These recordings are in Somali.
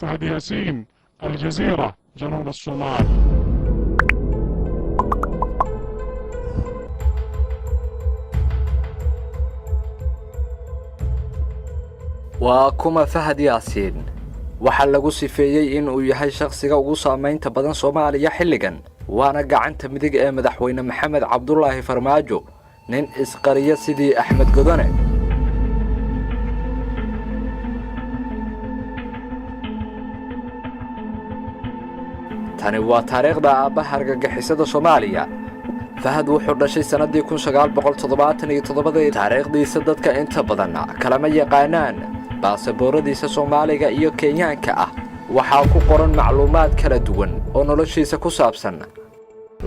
فهد ياسين، الجزيرة، جنوب الصومال. وكما فهد ياسين waxaa lagu sifeeyay in uu yahay shakhsiga ugu saameynta badan Soomaaliya xilligan waana gacanta midig ee madaxweyne Maxamed Cabdullaahi Farmaajo nin isqariya sidii Axmed Godone. tani waa taariikhda aabaha argagixisada Soomaaliya. Fahad wuxuu dhashay sanadii 1977 taariikhdiisa dadka inta badan kalama yaqaanaan baasabooradiisa Soomaaliga iyo Kenyaanka ah waxaa ku qoran macluumaad kala duwan oo noloshiisa ku saabsan.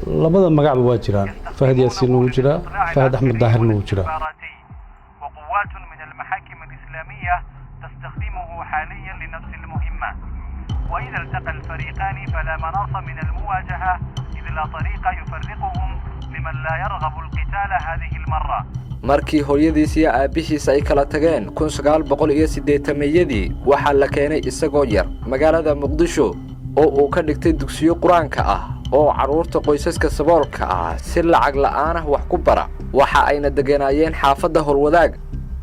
labada magacba waa jiraan. Fahad Yaasin wuu jiraa, Fahad Axmed Daahirna wuu jiraa. وقوات من المحاكم الإسلامية تستخدمه حاليا لنفس المهمة. وإذا التقى الفريقان فلا مناص من المواجهة إذ لا طريق يفرقهم لمن لا يرغب القتال هذه المرة. markii hooyadiis iyo aabihiis ay kala tageen 1980 waxa la keenay isagoo yar magaalada Muqdisho oo uu ka dhigtay dugsiyo Quraanka ah oo caruurta qoysaska saboolka ah si lacag la'aan ah wax ku bara waxa ayna deganayeen xaafadda Howlwadaag.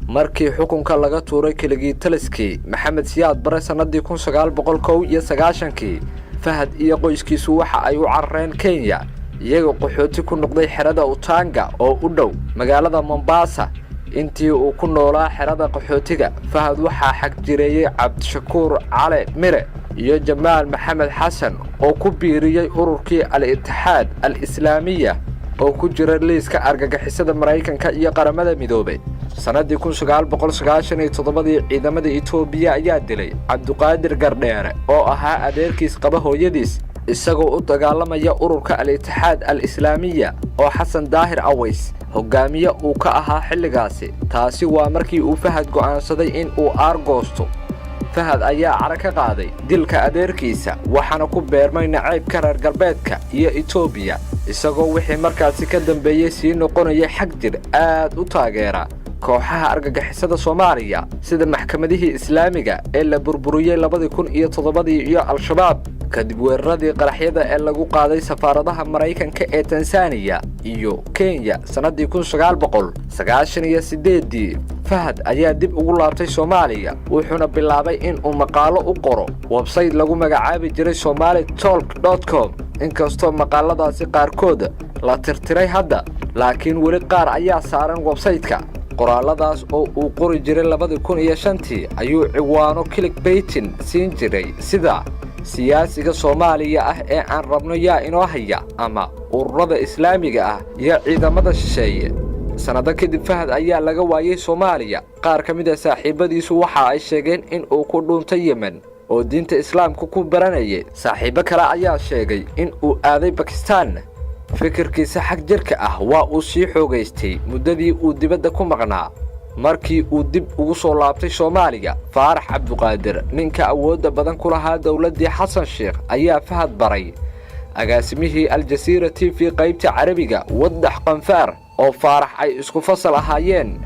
markii xukunka laga tuuray keligii taliskii Maxamed Siyaad Barre sanadii 1991 Fahad iyo qoyskiisu waxa ay u carreen Kenya iyagoo qaxooti ku noqday xerada Utanga oo u dhow magaalada Mombasa. intii uu ku noolaa xerada qaxootiga Fahad waxaa xaq jireeyay Cabdishakuur Cali Mire iyo Jamaal Maxamed Xasan oo ku biiriyay ururkii Al-Ittixaad Al-Islaamiya oo ku jira liiska argagixisada Mareykanka iyo qaramada midoobay. sanadii 1997 ciidamada Itoobiya ayaa dilay Cabdiqaadir Gardheere oo ahaa adeerkiis qaba hooyadiis isagoo u dagaalamaya ururka Al-Ittixaad Al-Islaamiya oo Xasan Daahir Aways hogaamiye uu ka ahaa xilligaasi. taasi waa markii uu Fahad go'aansaday in uu aargoosto. Fahad ayaa cara ka qaaday dilka adeerkiisa waxaana ku beermay nacaybka reer galbeedka iyo Itoobiya isagoo wixii markaasi ka dambeeyay sii noqonaya xaq jir aad u taageera kooxaha argagixisada Soomaaliya sida maxkamadihii Islaamiga ee la burburiyay 2007 iyo Al-Shabaab kadib weeraradii qaraxyada ee lagu qaaday safaaradaha Mareykanka ee Tansaaniya iyo Kenya sanadii 1998. Fahad ayaa dib ugu laabtay Soomaaliya wuxuuna bilaabay in uu maqaalo u qoro website lagu magacaabi jiray somalitalk.com. inkastoo maqaaladaasi qaarkood la tirtiray hadda laakiin weli qaar ayaa saaran website-ka. qoraaladaas oo uu qori jiray 2005 ayuu ciwaano clickbaiting siin jiray sida siyaasiga Soomaaliya ah ee aan rabno yaa inoo haya ama ururada Islaamiga ah iyo ciidamada shisheeye. sanado kadib Fahad ayaa laga waayay Soomaaliya. qaar ka mid ah saaxiibadiisu waxa ay sheegeen in uu ku dhuuntay Yemen oo diinta Islaamka ku baranayay. saaxiibo kale ayaa sheegay in uu aaday Pakistan. fikirkiisa xaq jirka ah waa uu sii xoogaystay muddadii uu dibadda ku maqnaa. markii uu dib ugu soo laabtay Soomaaliya Faarax Cabdiqaadir ninka awoodda badan ku lahaa dawladdii Xasan Sheekh ayaa Fahad baray agaasimihii Al-Jazeera TV qaybta Carabiga Wadax Qanfaar oo Faarax ay isku fasal ahaayeen.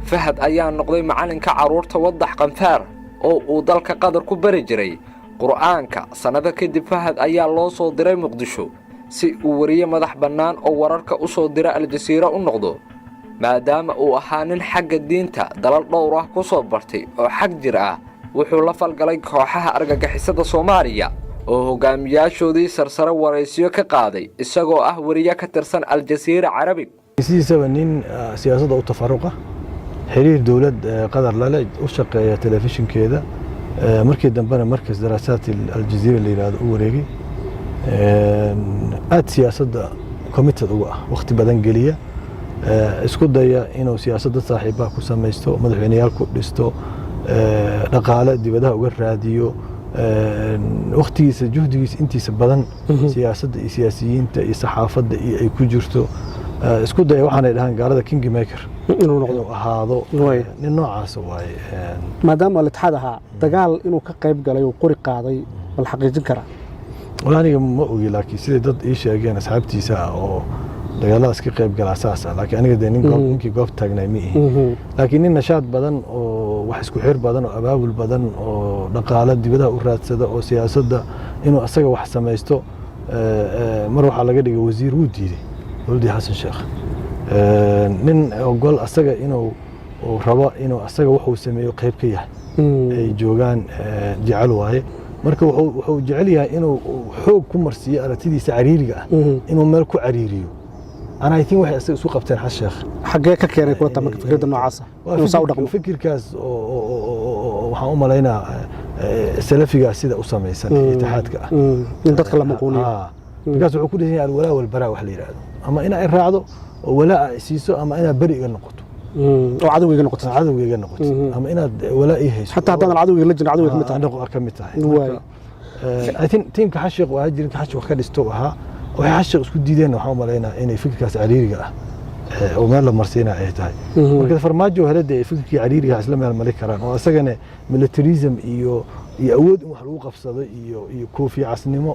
Fahad ayaa noqday macalinka caruurta Wadax Qanfaar oo uu dalka Qatar ku bari jiray Qur'aanka. sanado kadib Fahad ayaa loo soo diray Muqdisho si uu wariye madax bannaan oo wararka u soo dira Al-Jazeera u noqdo maadaama uu ahaa nin xagga diinta dalal dhowr ah ku soo bartay oo xaq jir ah. wuxuu la falgalay kooxaha argagixisada Soomaaliya oo hogaamiyaashoodii sarsare waraysiyo ka qaaday isagoo ah wariye ka tirsan Al-Jazeera Carabi. sidiisaba nin siyaasadda u tafaruqa xiriir dawlad Qatar la leh u shaqeeya telefishinkeeda markii dambena markas daraasaad Al-Jazeera la yiraahdo u wareegay aad siyaasadda committed uga ah waqti badan geliya isku daya inuu siyaasadda saaxiibaha ku samaysto madaxweynayaal ku dhisto dhaqaale dibadaha uga raadiyo waqtigiisa juhdigiisa intiisa badan siyaasadda iyo siyaasiyiinta iyo saxaafadda iyo ay ku jirto isku daya waxaan ay dhahaan gaalada king maker inuu noqdo ahaado nin noocaas waaye maadaama Al-Ittixaad ahaa dagaal inuu ka qayb galay oo qori qaaday bal xaqiijin kara walaaniga ma ogi laakiin sida dad ii sheegeen asxaabtiisa oo dagaaladaas ka qayb gala asaas laakiin aniga ninkii goob taagnay ma ihi laakiin nin nashaad badan oo wax isku xir badan oo abaabul badan oo dhaqaale dibadaha u raadsada oo siyaasadda inuu asaga wax samaysto mar waxaa laga dhigay wasiir wuu diiday dowladdii xasan sheekh nin ogol asaga inuu rabo inuu asaga wuxuu sameeyo qayb ka yahay ay joogaan jecel waaye marka wuxuu jecel yahay inuu xoog ku marsiiyo aragtidiisa cariiriga ah inuu meel ku cariiriyo أنا أيتين واحد أسوق قبتين حشيخ حقيقة كيري كوتا مك فكرة النوعاسة وساو دقمو فكر كاس وحاوم علينا سلفي سيدا أسامي سنة اتحادك ينتدخل مقولي كاس عقوده هي الولاء والبراء وحلي رادو أما إنا إرادو ولاء سيسو أما إنا بريء النقطة وعدو يجي نقطة عدو يجي نقطة أما إنا ولاء إيه حتى هذا العدو يلجن عدو يكمتها نقطة كمتها أيتين تيم كحشيق وهاجر كحشيق وكان يستوها waxay xashaq isku diideen waxaan maleynaa inay fikirkaas cariiriga ah oo meel la marsiinaa ay tahay marka farmaajo helada ay fikirkii cariiriga isla meel mali karaan oo asagana militarism iyo awood in wax lagu qabsado iyo koofi casnimo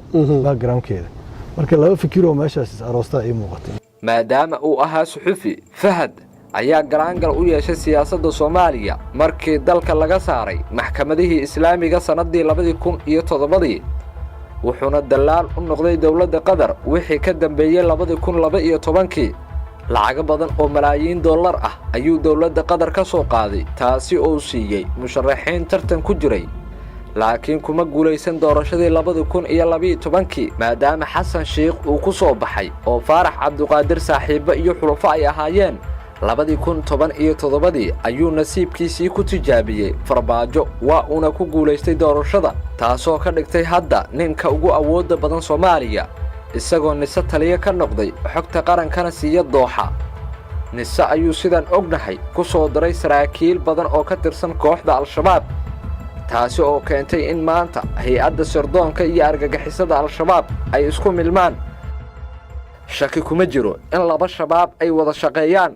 backgroundkeeda marka laba fikir oo meeshaas aroosta ay muuqatay maadaama uu ahaa suxufi Fahad ayaa garaangal u yeeshay siyaasadda Soomaaliya markii dalka laga saaray maxkamadihii islaamiga sanadii 2007 wuxuuna dalaal u noqday dawladda Qatar wixii ka dambeeyay 2012 lacag badan oo malaayiin dollar ah ayuu dawladda Qatar ka soo qaaday taasi oo siiyay musharaxiin tartan ku jiray laakiin kuma guuleysan doorashadii 2012 maadaama Xasan Sheekh uu ku soo baxay oo Faarax Cabduqaadir saaxiibo iyo xulafo ay ahaayeen 2017 ayuu nasiibkiisii ku tijaabiyay Farmaajo waa una ku guuleystay doorashada taasoo ka dhigtay hadda ninka ugu awoodda badan Soomaaliya isagoo nisa taliye ka noqday xogta qarankana siiya Dooxa nisa ayuu sidan ognahay ku soo daray saraakiil badan oo ka tirsan kooxda Al-Shabaab taasi oo keentay in maanta hay'adda sirdoonka iyo argagixisada Al-Shabaab ay isku milmaan shaki kuma jiro in laba shabaab ay wada shaqeeyaan